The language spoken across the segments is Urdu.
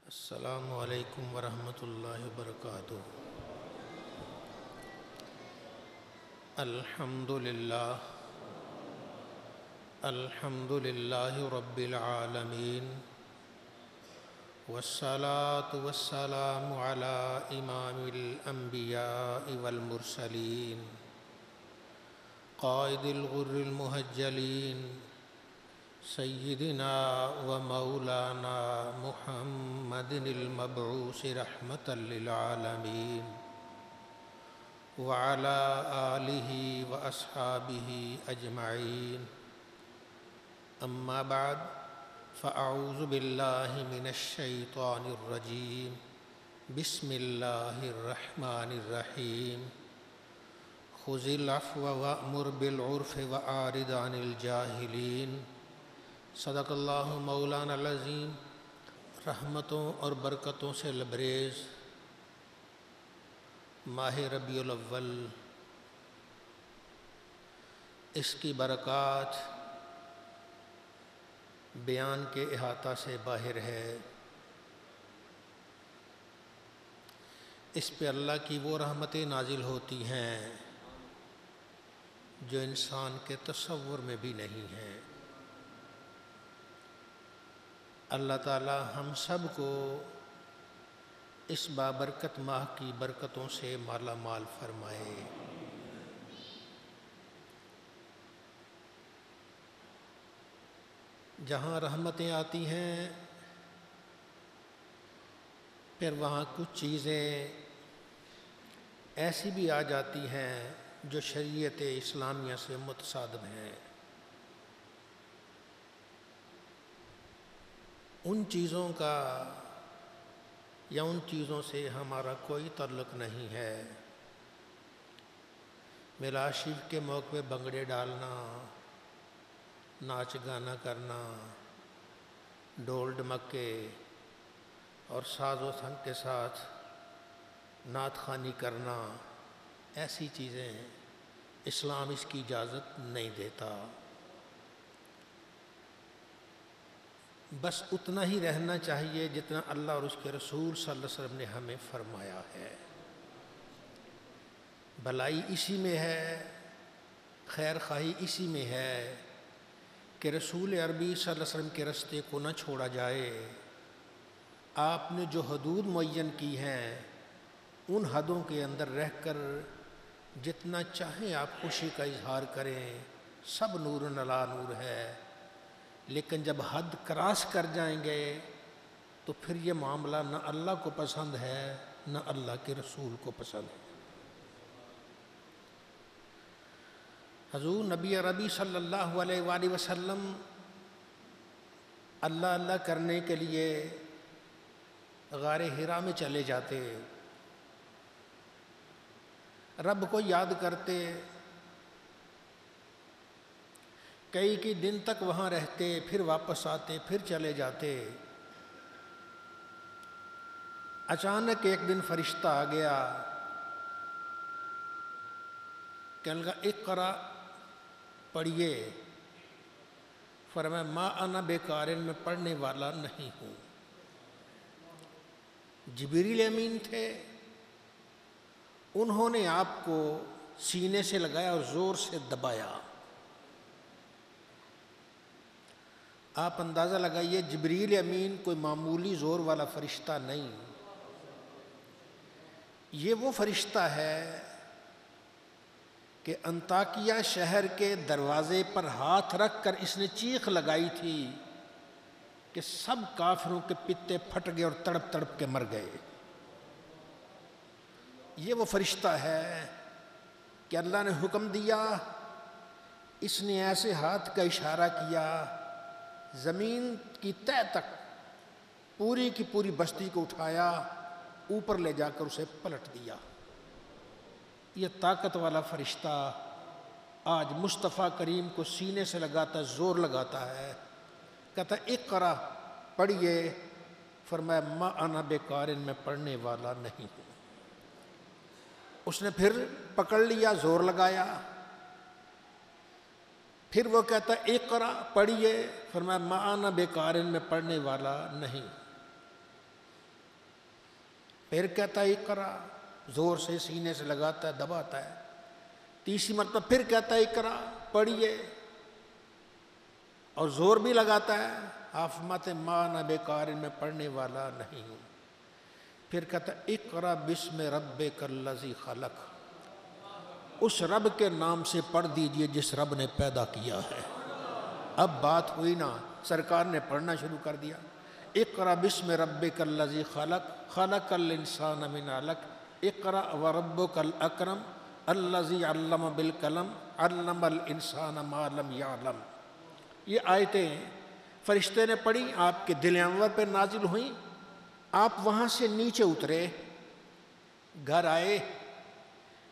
السلام علیکم ورحمۃ اللہ وبرکاتہ۔ الحمد للہ رب العالمین، والصلاة والسلام علی امام الانبیاء والمرسلین، قائد الغر المحجلین، سیدنا و مولانا محمد المبعوث رحمة للعالمین، وعلى آلہ واصحابہ اجمعین، اما بعد فاعوذ باللہ من الشیطان الرجیم، بسم اللہ الرحمن الرحیم، خذ العفو وأمر بالعرف وأعرض عن الجاہلین۔ صدق اللہ مولانا العظیم۔ رحمتوں اور برکتوں سے لبریز ماہ ربیع الاول، اس کی برکات بیان کے احاطہ سے باہر ہے۔ اس پہ اللہ کی وہ رحمتیں نازل ہوتی ہیں جو انسان کے تصور میں بھی نہیں ہیں۔ اللہ تعالی ہم سب کو اس بابرکت ماہ کی برکتوں سے مالا مال فرمائے۔ جہاں رحمتیں آتی ہیں پھر وہاں کچھ چیزیں ایسی بھی آ جاتی ہیں جو شریعت اسلامیہ سے متصادم ہیں۔ ان چیزوں کا یا ان چیزوں سے ہمارا کوئی تعلق نہیں ہے۔ میلاد شریف کے موقع پہ بھنگڑے ڈالنا، ناچ گانا کرنا، ڈول ڈمکے اور ساز و سنگ کے ساتھ نعت خوانی کرنا، ایسی چیزیں اسلام اس کی اجازت نہیں دیتا۔ بس اتنا ہی رہنا چاہیے جتنا اللہ اور اس کے رسول صلی اللہ علیہ وسلم نے ہمیں فرمایا ہے۔ بھلائی اسی میں ہے، خیر خواہی اسی میں ہے کہ رسول عربی صلی اللہ علیہ وسلم کے رستے کو نہ چھوڑا جائے۔ آپ نے جو حدود معین کی ہیں ان حدوں کے اندر رہ کر جتنا چاہیں آپ خوشی کا اظہار کریں، سب نور علی نور ہے، لیکن جب حد کراس کر جائیں گے تو پھر یہ معاملہ نہ اللہ کو پسند ہے نہ اللہ کے رسول کو پسند ہے۔ حضور نبی عربی صلی اللہ علیہ وآلہ وسلم اللہ اللہ کرنے کے لیے غار حرا میں چلے جاتے، رب کو یاد کرتے، کئی دن تک وہاں رہتے، پھر واپس آتے، پھر چلے جاتے۔ اچانک ایک دن فرشتہ آ گیا، کہنے لگا اقرا پڑھیے۔ فرمایا ما انا بیکارن، میں پڑھنے والا نہیں ہوں۔ جبریل امین تھے، انہوں نے آپ کو سینے سے لگایا اور زور سے دبایا۔ آپ اندازہ لگائیے جبریل امین کوئی معمولی زور والا فرشتہ نہیں، یہ وہ فرشتہ ہے کہ انطاکیہ شہر کے دروازے پر ہاتھ رکھ کر اس نے چیخ لگائی تھی کہ سب کافروں کے پتے پھٹ گئے اور تڑپ تڑپ کے مر گئے۔ یہ وہ فرشتہ ہے کہ اللہ نے حکم دیا، اس نے ایسے ہاتھ کا اشارہ کیا، زمین کی تہہ تک پوری کی پوری بستی کو اٹھایا، اوپر لے جا کر اسے پلٹ دیا۔ یہ طاقت والا فرشتہ آج مصطفیٰ کریم کو سینے سے لگاتا، زور لگاتا ہے، کہتا اقرا پڑھیے۔ فرمایا ما انا بیکارن، میں پڑھنے والا نہیں ہوں۔ اس نے پھر پکڑ لیا، زور لگایا، پھر وہ کہتا اقرا پڑھیے۔ فرمایا ما انا بیکارن، میں پڑھنے والا نہیں۔ پھر کہتا ہے اقرا، زور سے سینے سے لگاتا ہے، دباتا ہے، تیسری مرتبہ پھر کہتا ہے اقرا پڑھیے، اور زور بھی لگاتا ہے، آپ فرماتے ہیں ماں نہ بیکار میں پڑھنے والا نہیں ہوں۔ پھر کہتا ہے اقرا بسم ربک الذی خلق، اس رب کے نام سے پڑھ دیجئے جس رب نے پیدا کیا ہے۔ اب بات ہوئی نا، سرکار نے پڑھنا شروع کر دیا، اقرا بسم ربک الذی خلق خلق الانسان من علق اقرا وربک الاکرم الذی علم بالقلم علم الانسان ما لم یعلم۔ یہ آیتیں فرشتے نے پڑھی، آپ کے دل انور پہ نازل ہوئیں، آپ وہاں سے نیچے اترے، گھر آئے،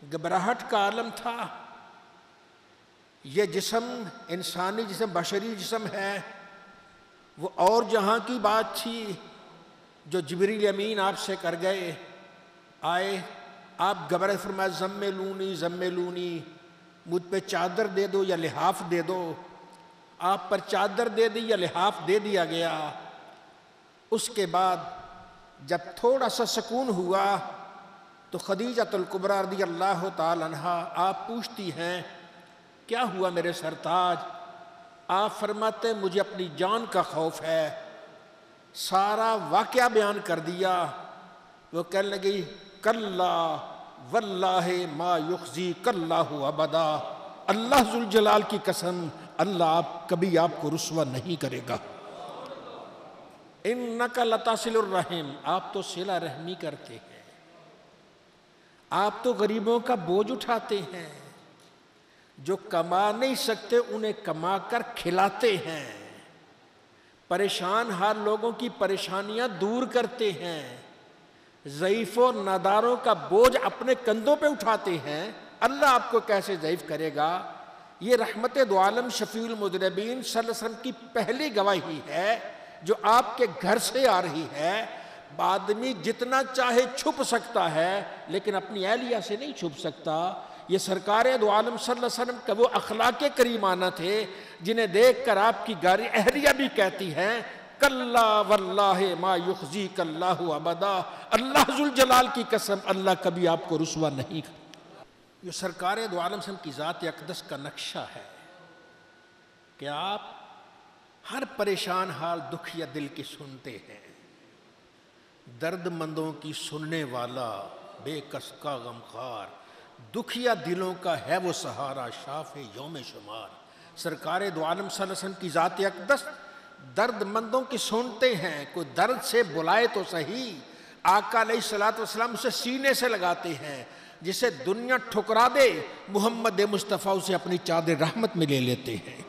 گھبراہٹ کا عالم تھا، یہ جسم انسانی جسم، بشری جسم ہے، وہ اور جہاں کی بات تھی جو جبریل امین آپ سے کر گئے، آئے آپ گھبرائے، فرمایا زملونی زملونی، مجھ پہ چادر دے دو یا لحاف دے دو، آپ پر چادر دے دی یا لحاف دے دیا گیا۔ اس کے بعد جب تھوڑا سا سکون ہوا تو خدیجۃ الکبریٰ رضی اللہ تعالی عنہا آپ پوچھتی ہیں کیا ہوا میرے سرتاج؟ آپ فرماتے مجھے اپنی جان کا خوف ہے، سارا واقعہ بیان کر دیا۔ وہ کہنے لگی کلا واللہ ما یخزیک اللہ ابدا، اللہ ذوالجلال کی قسم اللہ کبھی آپ کو رسوا نہیں کرے گا۔ انک لتصل الرحم، آپ تو صلہ رحمی کرتے ہیں، آپ تو غریبوں کا بوجھ اٹھاتے ہیں، جو کما نہیں سکتے انہیں کما کر کھلاتے ہیں، پریشان حال لوگوں کی پریشانیاں دور کرتے ہیں، ضعیف و ناداروں کا بوجھ اپنے کندھوں پہ اٹھاتے ہیں۔ اللہ آپ کو کیسے ضعیف کرے گا؟ یہ رحمت دو عالم شفیع المذنبین صلی اللہ علیہ وسلم کی پہلی گواہی ہے جو آپ کے گھر سے آ رہی ہے۔ آدمی جتنا چاہے چھپ سکتا ہے لیکن اپنی اہلیہ سے نہیں چھپ سکتا۔ یہ سرکار دو عالم صلی اللہ علیہ وسلم کا وہ اخلاق کریمانہ تھے جنہیں دیکھ کر آپ کی گاری اہلیہ بھی کہتی ہیں کلا واللہ ما یخزیک اللہ ابدا، اللہ ذوالجلال کی قسم اللہ کبھی آپ کو رسوا نہیں کرے۔ یہ سرکار دو عالم صلی اللہ علیہ وسلم کی ذات اقدس کا نقشہ ہے کہ آپ ہر پریشان حال دکھیا دل کی سنتے ہیں، درد مندوں کی سننے والا، بے کس کا غمخوار، دکھیا دلوں کا ہے وہ سہارا، شاف یوم شمار۔ سرکار دو عالم صلی اللہ علیہ وسلم کی ذات اقدس درد مندوں کی سنتے ہیں، کوئی درد سے بلائے تو صحیح، آقا علیہ الصلوۃ والسلام اسے سینے سے لگاتے ہیں، جسے دنیا ٹھکرا دے محمد مصطفیٰ اسے اپنی چادر رحمت میں لے لیتے ہیں۔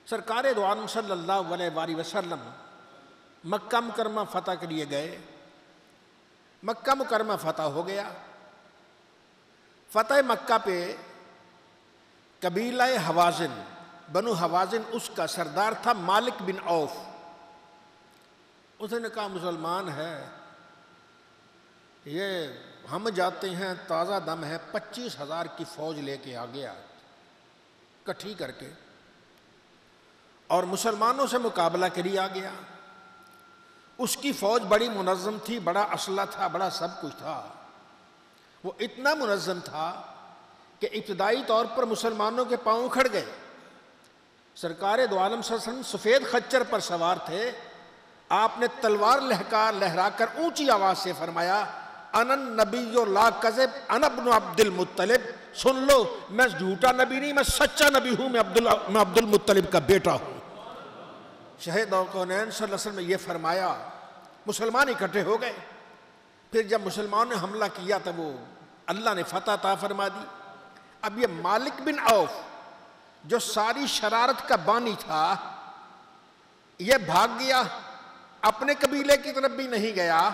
سرکار دو عالم صلی اللہ علیہ وآلہ وسلم مکہ مکرمہ فتح کے لیے گئے، مکہ مکرمہ فتح ہو گیا۔ فتح مکہ پہ قبیلہ حوازن، بنو حوازن، اس کا سردار تھا مالک بن عوف۔ اس نے کہا مسلمان ہے یہ، ہم جاتے ہیں تازہ دم ہے، 25,000 کی فوج لے کے آ گیا کٹھی کر کے، اور مسلمانوں سے مقابلہ کے لیے آ گیا۔ اس کی فوج بڑی منظم تھی، بڑا اسلحہ تھا، بڑا سب کچھ تھا۔ وہ اتنا منظم تھا کہ ابتدائی طور پر مسلمانوں کے پاؤں اکھڑ گئے۔ سرکار دو عالم صلی اللہ علیہ وسلم سفید خچر پر سوار تھے، آپ نے تلوار لہرا کر اونچی آواز سے فرمایا انا النبی لا کذب انا ابن عبد المطلب، سن لو میں جھوٹا نبی نہیں، میں سچا نبی ہوں، میں عبد المطلب کا بیٹا ہوں۔ شہید کونین صلی اللہ علیہ وسلم نے یہ فرمایا، مسلمان اکٹھے ہو گئے۔ پھر جب مسلمانوں نے حملہ کیا تو وہ اللہ نے فتح عطا فرما دی۔ اب یہ مالک بن عوف جو ساری شرارت کا بانی تھا، یہ بھاگ گیا، اپنے قبیلے کی طرف بھی نہیں گیا،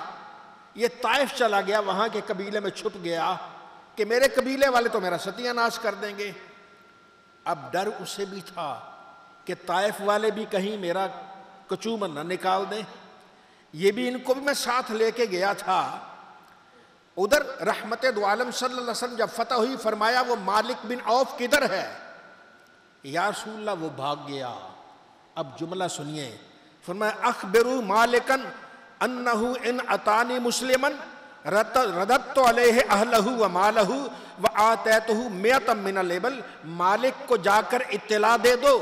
یہ طائف چلا گیا، وہاں کے قبیلے میں چھپ گیا کہ میرے قبیلے والے تو میرا ستیہ ناش کر دیں گے۔ اب ڈر اسے بھی تھا کہ طائف والے بھی کہیں میرا کچومن نہ نکال دیں، یہ بھی ان کو بھی میں ساتھ لے کے گیا تھا۔ ادھر رحمت دو عالم صلی اللہ علیہ وسلم جب فتح ہوئی، فرمایا وہ مالک بن عوف کدھر ہے؟ یا رسول اللہ وہ بھاگ گیا۔ اب جملہ سنیے، فرمایا اخبروا مالکن انہو ان اتانی مسلمن رددت علیہ اہلہ و مالہ و آتیتہ میتا من الابل، مالک کو جا کر اطلاع دے دو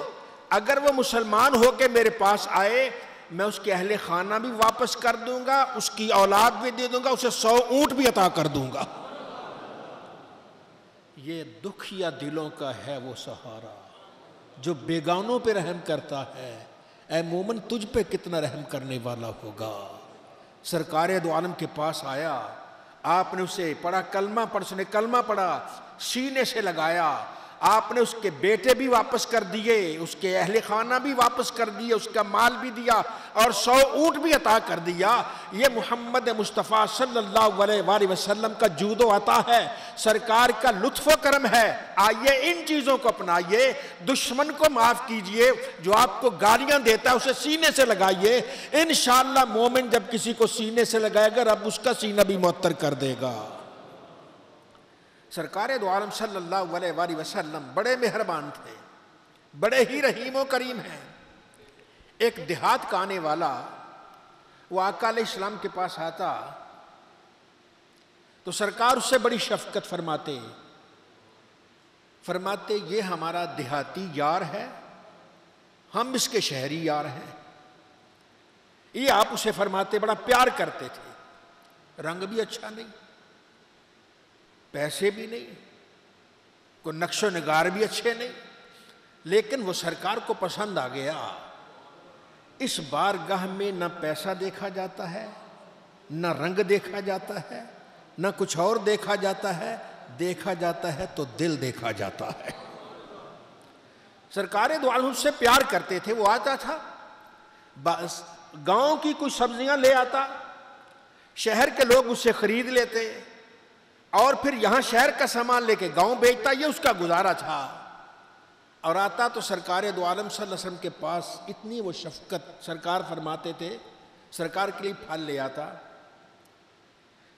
اگر وہ مسلمان ہو کے میرے پاس آئے میں اس کے اہل خانہ بھی واپس کر دوں گا، اس کی اولاد بھی دے دوں گا، اسے 100 اونٹ بھی عطا کر دوں گا۔ یہ دکھیا دلوں کا ہے وہ سہارا جو بیگانوں پہ رحم کرتا ہے، اے مومن تجھ پہ کتنا رحم کرنے والا ہوگا۔ سرکار دو عالم کے پاس آیا، آپ نے اسے پڑھا کلمہ پڑھ، اس نے کلمہ پڑھا، سینے سے لگایا، آپ نے اس کے بیٹے بھی واپس کر دیے، اس کے اہل خانہ بھی واپس کر دیے، اس کا مال بھی دیا اور 100 اونٹ بھی عطا کر دیا۔ یہ محمد مصطفیٰ صلی اللہ علیہ وآلہ وسلم کا جود و عطا ہے، سرکار کا لطف و کرم ہے۔ آئیے ان چیزوں کو اپنائیے، دشمن کو معاف کیجئے، جو آپ کو گالیاں دیتا ہے اسے سینے سے لگائیے، انشاءاللہ مومن جب کسی کو سینے سے لگائے گا رب اس کا سینہ بھی معطر کر دے گا۔ سرکار دو عالم صلی اللہ علیہ وآلہ وسلم بڑے مہربان تھے، بڑے ہی رحیم و کریم ہیں۔ ایک دیہات کا آنے والا وہ آقا علیہ السلام کے پاس آتا تو سرکار اس سے بڑی شفقت فرماتے یہ ہمارا دیہاتی یار ہے، ہم اس کے شہری یار ہیں۔ یہ آپ اسے فرماتے بڑا پیار کرتے تھے، رنگ بھی اچھا نہیں، پیسے بھی نہیں، کوئی نقش و نگار بھی اچھے نہیں، لیکن وہ سرکار کو پسند آ گیا۔ اس بارگاہ میں نہ پیسہ دیکھا جاتا ہے، نہ رنگ دیکھا جاتا ہے، نہ کچھ اور دیکھا جاتا ہے، دیکھا جاتا ہے تو دل دیکھا جاتا ہے۔ سرکار دو عالم سے پیار کرتے تھے، وہ آتا تھا بس گاؤں کی کچھ سبزیاں لے آتا، شہر کے لوگ اسے خرید لیتے اور پھر یہاں شہر کا سامان لے کے گاؤں بیچتا، یہ اس کا گزارا تھا۔ اور آتا تو سرکار دو عالم صلی اللہ علیہ وسلم کے پاس اتنی وہ شفقت، سرکار فرماتے تھے سرکار کے لیے پھل لے آتا،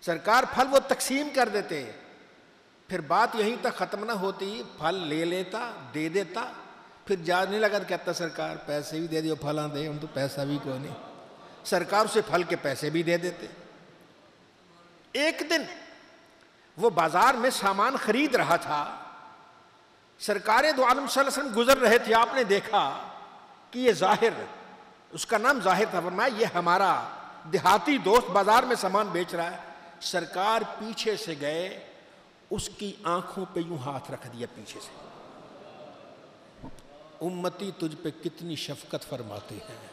سرکار پھل وہ تقسیم کر دیتے، پھر بات یہیں تک ختم نہ ہوتی، پھل لے لیتا دے دیتا، پھر جانے لگا تو کہتا سرکار پیسے بھی دے دیو، پھلاں دے، ہم تو پیسہ بھی کوئی نہیں۔ سرکار اسے پھل کے پیسے بھی دے دیتے۔ ایک دن وہ بازار میں سامان خرید رہا تھا، سرکار دو عالم صلی اللہ علیہ وسلم گزر رہے تھے، آپ نے دیکھا کہ یہ ظاہر، اس کا نام ظاہر تھا، فرمایا یہ ہمارا دیہاتی دوست بازار میں سامان بیچ رہا ہے۔ سرکار پیچھے سے گئے، اس کی آنکھوں پہ یوں ہاتھ رکھ دیا پیچھے سے، امتی تجھ پہ کتنی شفقت فرماتے ہیں،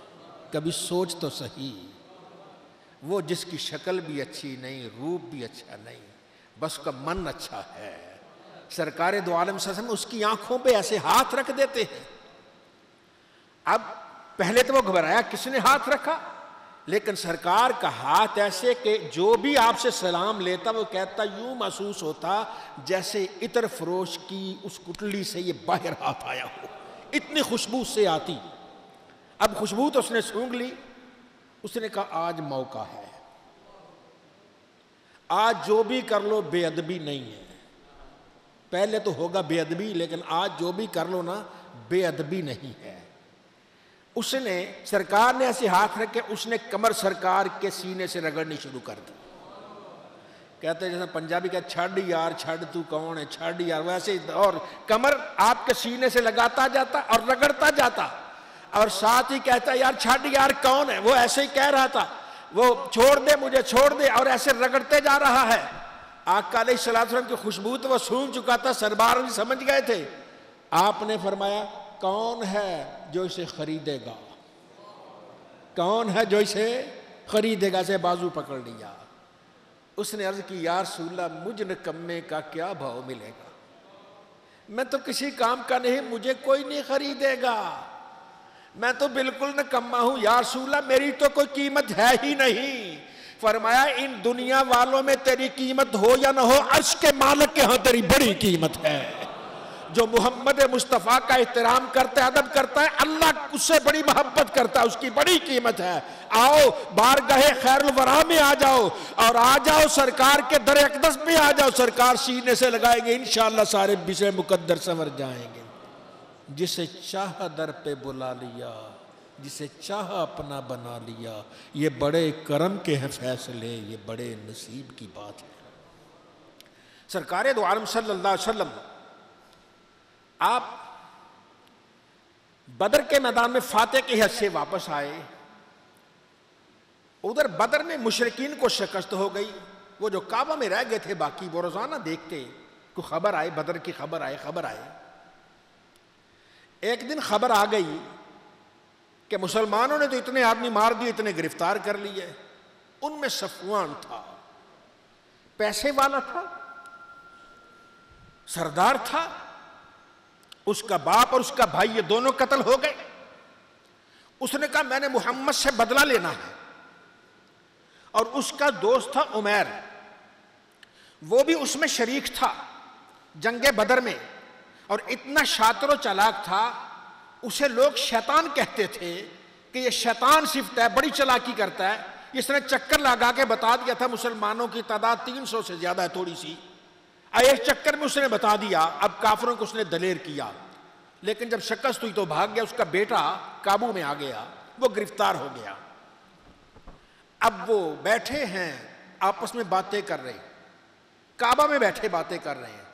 کبھی سوچ تو صحیح، وہ جس کی شکل بھی اچھی نہیں، روپ بھی اچھا نہیں، بس کا من اچھا ہے، سرکار دو عالم صلی اللہ علیہ وسلم اس کی آنکھوں پہ ایسے ہاتھ رکھ دیتے ہیں۔ اب پہلے تو وہ گھبرایا کس نے ہاتھ رکھا، لیکن سرکار کا ہاتھ ایسے کہ جو بھی آپ سے سلام لیتا وہ کہتا یوں محسوس ہوتا جیسے عطر فروش کی اس کٹلی سے یہ باہر ہاتھ آیا ہو، اتنی خوشبو سے آتی۔ اب خوشبو تو اس نے سونگھ لی، اس نے کہا آج موقع ہے، آج جو بھی کر لو بے ادبی نہیں ہے، پہلے تو ہوگا بے ادبی لیکن آج جو بھی کر لو نا بے ادبی نہیں ہے۔ اس نے سرکار نے ایسے ہاتھ رکھے، اس نے کمر سرکار کے سینے سے رگڑنی شروع کر دی، کہتے ہیں جیسا پنجابی کہتے چھڑ یار چھڑ تو کون ہے، چھڑ یار، ویسے اور کمر آپ کے سینے سے لگاتا جاتا اور رگڑتا جاتا، اور ساتھ ہی کہتا یار چھڑ یار کون ہے، وہ ایسے ہی کہہ رہا تھا، وہ چھوڑ دے مجھے چھوڑ دے، اور ایسے رگڑتے جا رہا ہے۔ آقا علیہ السلام کی خوشبو تو وہ سونگ چکا تھا، سربار بھی سمجھ گئے تھے۔ آپ نے فرمایا کون ہے جو اسے خریدے گا، کون ہے جو اسے خریدے گا، سے بازو پکڑ لیا۔ اس نے عرض کی یا رسول اللہ مجھ نکمے کا کیا بھاؤ ملے گا، میں تو کسی کام کا نہیں، مجھے کوئی نہیں خریدے گا، میں تو بالکل نکما ہوں، یا رسول اللہ میری تو کوئی قیمت ہے ہی نہیں۔ فرمایا ان دنیا والوں میں تیری قیمت ہو یا نہ ہو، عرش کے مالک کے ہاں تیری بڑی قیمت ہے۔ جو محمد مصطفیٰ کا احترام کرتا ہے، ادب کرتا ہے، اللہ اس سے بڑی محبت کرتا ہے، اس کی بڑی قیمت ہے۔ آؤ بارگاہ خیر الورا میں آ جاؤ، اور آ جاؤ سرکار کے در اقدس میں آ جاؤ، سرکار سینے سے لگائیں گے، انشاءاللہ سارے بسے مقدر سنور جائیں گے۔ جسے چاہ در پہ بلا لیا، جسے چاہا اپنا بنا لیا. یہ بڑے کرم کے ہیں فیصلے، یہ بڑے نصیب کی بات ہے. سرکار دو عالم صلی اللہ علیہ وسلم آپ بدر کے میدان میں فاتح کے حد سے واپس آئے. ادھر بدر میں مشرکین کو شکست ہو گئی. وہ جو کعبہ میں رہ گئے تھے باقی، وہ روزانہ دیکھتے کوئی خبر آئے، بدر کی خبر آئے. ایک دن خبر آ گئی کہ مسلمانوں نے تو اتنے آدمی مار دیے، اتنے گرفتار کر لیے. ان میں صفوان تھا، پیسے والا تھا، سردار تھا. اس کا باپ اور اس کا بھائی یہ دونوں قتل ہو گئے. اس نے کہا میں نے محمد سے بدلہ لینا ہے. اور اس کا دوست تھا عمیر، وہ بھی اس میں شریک تھا جنگ بدر میں، اور اتنا شاطر و چالاک تھا اسے لوگ شیطان کہتے تھے کہ یہ شیطان صفت ہے، بڑی چالاکی کرتا ہے. اس نے چکر لگا کے بتا دیا تھا مسلمانوں کی تعداد 300 سے زیادہ ہے تھوڑی سی. ایک چکر میں اس نے بتا دیا. اب کافروں کو اس نے دلیر کیا، لیکن جب شکست ہوئی تو بھاگ گیا. اس کا بیٹا قابو میں آ گیا، وہ گرفتار ہو گیا. اب وہ بیٹھے ہیں آپس میں باتیں کر رہے ہیں، کعبہ میں بیٹھے باتیں کر رہے ہیں.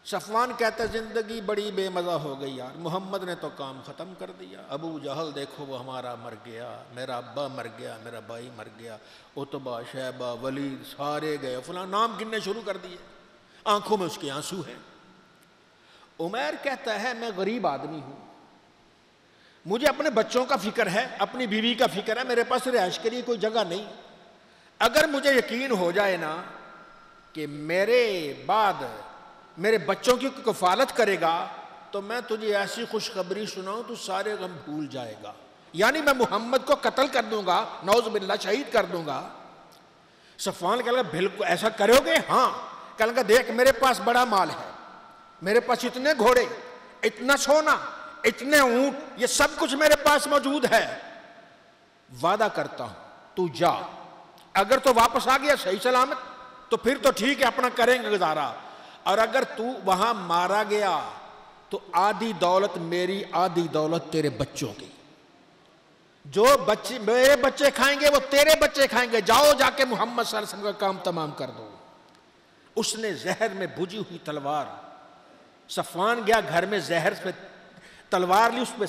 صفوان کہتا ہے زندگی بڑی بے مزہ ہو گئی یار، محمد نے تو کام ختم کر دیا. ابو جہل دیکھو وہ ہمارا مر گیا، میرا ابا مر گیا، میرا بھائی مر گیا، عتبہ، شیبہ، ولید سارے گئے، فلاں نام گننے شروع کر دیے. آنکھوں میں اس کے آنسو ہیں. عمیر کہتا ہے میں غریب آدمی ہوں، مجھے اپنے بچوں کا فکر ہے، اپنی بیوی کا فکر ہے، میرے پاس رہائش کے لیے کوئی جگہ نہیں. اگر مجھے یقین ہو جائے نا کہ میرے بعد میرے بچوں کی کفالت کرے گا تو میں تجھے ایسی خوشخبری سناؤں تو سارے غم بھول جائے گا. یعنی میں محمد کو قتل کر دوں گا، نعوذ باللہ شہید کر دوں گا. صفوان کہا بالکل ایسا کرو گے؟ ہاں. کہنے لگا دیکھ میرے پاس بڑا مال ہے، میرے پاس اتنے گھوڑے، اتنا سونا، اتنے اونٹ، یہ سب کچھ میرے پاس موجود ہے. وعدہ کرتا ہوں تو جا، اگر تو واپس آ گیا صحیح سلامت تو پھر تو ٹھیک ہے اپنا کریں گے گزارا، اور اگر تو وہاں مارا گیا تو آدھی دولت میری، آدھی دولت تیرے بچوں کی. جو بچے میرے بچے کھائیں گے وہ تیرے بچے کھائیں گے. جاؤ جا کے محمد صلی اللہ علیہ وسلم کا کام تمام کر دو. اس نے زہر میں بھجی ہوئی تلوار، صفوان گیا گھر میں زہر پہ تلوار لی، اس پہ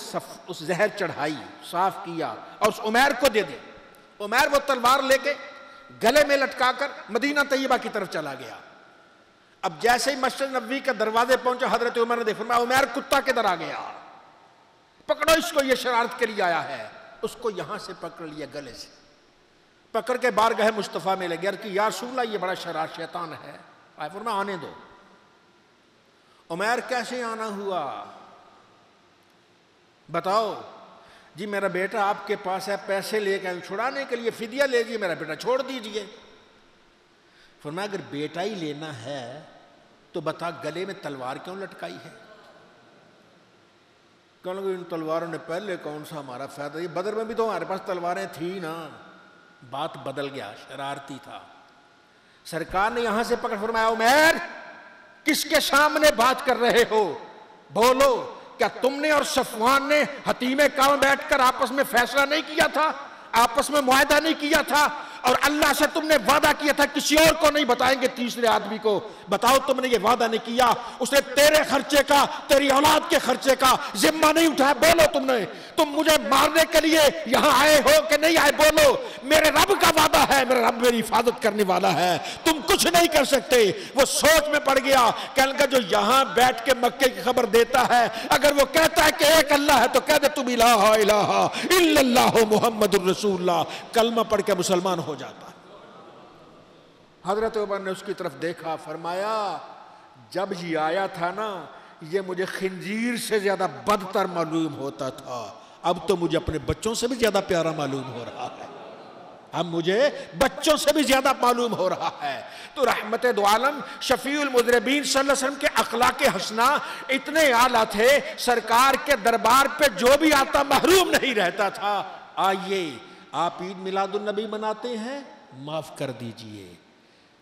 اس زہر چڑھائی، صاف کیا اور اس عمیر کو دے دی. عمیر وہ تلوار لے کے گلے میں لٹکا کر مدینہ طیبہ کی طرف چلا گیا. اب جیسے ہی مسجد نبوی کے دروازے پہنچا حضرت عمر نے فرمایا عمیر کتا کدھر آ گیا، پکڑو اس کو، یہ شرارت کے لیے آیا ہے. اس کو یہاں سے پکڑ لیا گلے سے، پکڑ کے بارگاہ مصطفیٰ میں لے گیا کہ یا رسول اللہ یہ بڑا شرار شیطان ہے. فرمایا آنے دو. عمیر کیسے آنا ہوا بتاؤ؟ جی میرا بیٹا آپ کے پاس ہے، پیسے لے کے چھڑانے کے لیے فدیہ لے لیجیے، میرا بیٹا چھوڑ دیجیے. فرمایا اگر بیٹا ہی لینا ہے تو بتا گلے میں تلوار کیوں لٹکائی ہے؟ کہنے لگے ان تلواروں نے پہلے کون سا ہمارا فائدہ، یہ بدر میں بھی تو ہمارے پاس تلواریں تھی نا. بات بدل گیا، شرارتی تھا. سرکار نے یہاں سے پکڑ فرمایا عمیر کس کے سامنے بات کر رہے ہو؟ بولو، کیا تم نے اور صفوان نے حتیم کعبہ بیٹھ کر آپس میں فیصلہ نہیں کیا تھا، آپس میں معاہدہ نہیں کیا تھا، اور اللہ سے تم نے وعدہ کیا تھا کسی اور کو نہیں بتائیں گے، تیسرے آدمی کو؟ بتاؤ تم نے یہ وعدہ نہیں کیا، اس نے تیرے خرچے کا، تیری اولاد کے خرچے کا ذمہ نہیں اٹھایا. بولو تم مجھے مارنے کے لیے یہاں آئے ہو کہ نہیں آئے؟ بولو. میرے رب کا وعدہ ہے، میرا رب میری حفاظت کرنے والا ہے، تم کچھ نہیں کر سکتے. وہ سوچ میں پڑ گیا، کہنے لگا جو یہاں بیٹھ کے مکے کی خبر دیتا ہے، اگر وہ کہتا ہے کہ ایک اللہ ہے تو کہہ دے تم الہ الہ الا اللہ محمد الرسول اللہ، کلمہ پڑھ کے مسلمان ہو جاتا. حضرت عمر نے اس کی طرف دیکھا، فرمایا جب یہ آیا تھا نا یہ مجھے خنزیر سے زیادہ بدتر معلوم ہوتا تھا، اب تو مجھے اپنے بچوں سے بھی زیادہ پیارا معلوم ہو رہا ہے، اب مجھے بچوں سے بھی زیادہ معلوم ہو رہا ہے. تو رحمت دو عالم شفیع المذنبین صلی اللہ علیہ وسلم کے اخلاق حسنہ اتنے اعلیٰ تھے، سرکار کے دربار پہ جو بھی آتا محروم نہیں رہتا تھا. آئیے آپ عید میلاد النبی مناتے ہیں، معاف کر دیجئے،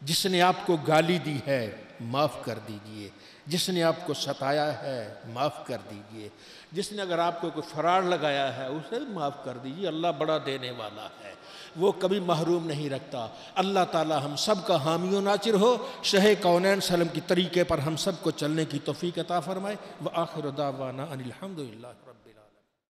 جس نے آپ کو گالی دی ہے معاف کر دیجئے، جس نے آپ کو ستایا ہے معاف کر دیجئے، جس نے اگر آپ کو کوئی فراڈ لگایا ہے اسے بھی معاف کر دیجئے۔ اللہ بڑا دینے والا ہے، وہ کبھی محروم نہیں رکھتا۔ اللہ تعالی ہم سب کا حامی و ناصر ہو، شہ کونین صلی اللہ علیہ وسلم کی طریقے پر ہم سب کو چلنے کی توفیق عطا فرمائے۔ وآخر دعوانا ان الحمد للہ رب العالمین۔